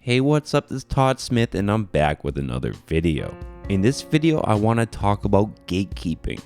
Hey, what's up? This is Todd Smith and I'm back with another video. In this video, I want to talk about gatekeeping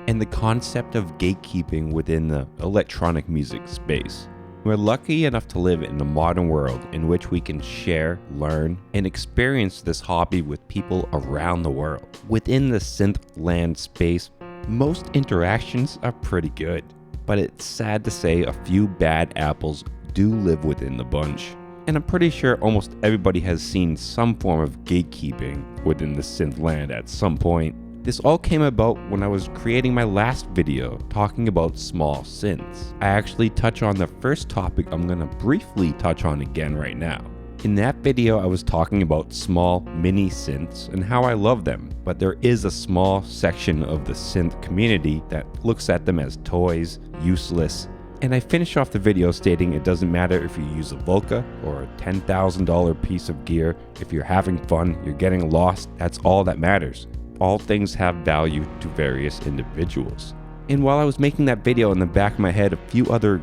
and the concept of gatekeeping within the electronic music space. We're lucky enough to live in a modern world in which we can share, learn, and experience this hobby with people around the world. Within the synth land space, most interactions are pretty good, but it's sad to say a few bad apples do live within the bunch. And I'm pretty sure almost everybody has seen some form of gatekeeping within the synth land at some point. This all came about when I was creating my last video talking about small synths. I actually touch on the first topic I'm going to briefly touch on again right now. In that video, I was talking about small mini synths and how I love them, but there is a small section of the synth community that looks at them as toys, useless, and I finish off the video stating it doesn't matter if you use a Volca or a $10,000 piece of gear. If you're having fun, you're getting lost, that's all that matters. All things have value to various individuals. And while I was making that video, in the back of my head, a few other,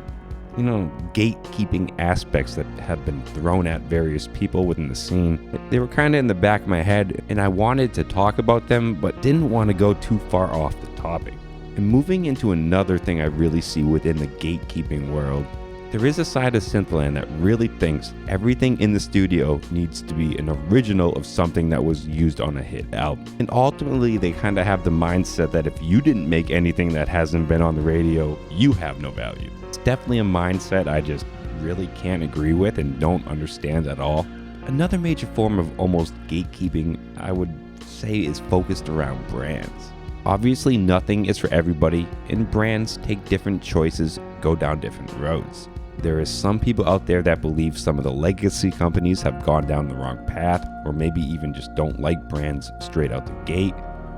gatekeeping aspects that have been thrown at various people within the scene, they were kind of in the back of my head, and I wanted to talk about them, but didn't want to go too far off the topic. And moving into another thing I really see within the gatekeeping world, there is a side of Synthland that really thinks everything in the studio needs to be an original of something that was used on a hit album. And ultimately, they kind of have the mindset that if you didn't make anything that hasn't been on the radio, you have no value. It's definitely a mindset I just really can't agree with and don't understand at all. Another major form of almost gatekeeping, I would say, is focused around brands. Obviously, nothing is for everybody, and brands take different choices, go down different roads. There is some people out there that believe some of the legacy companies have gone down the wrong path, or maybe even just don't like brands straight out the gate.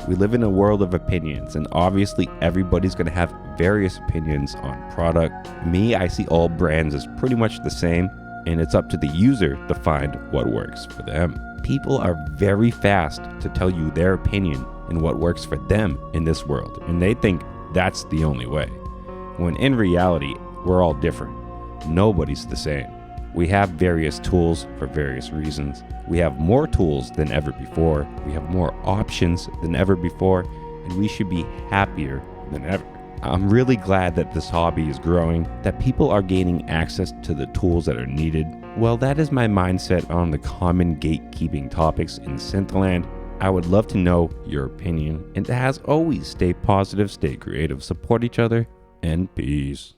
We live in a world of opinions, and obviously everybody's going to have various opinions on product. Me, I see all brands as pretty much the same, and it's up to the user to find what works for them. People are very fast to tell you their opinion and what works for them in this world, and they think that's the only way, when in reality, we're all different. Nobody's the same. We have various tools for various reasons. We have more tools than ever before. We have more options than ever before, and we should be happier than ever. I'm really glad that this hobby is growing, that people are gaining access to the tools that are needed. Well, that is my mindset on the common gatekeeping topics in Synthland. I would love to know your opinion, and as always, stay positive, stay creative, support each other, and peace.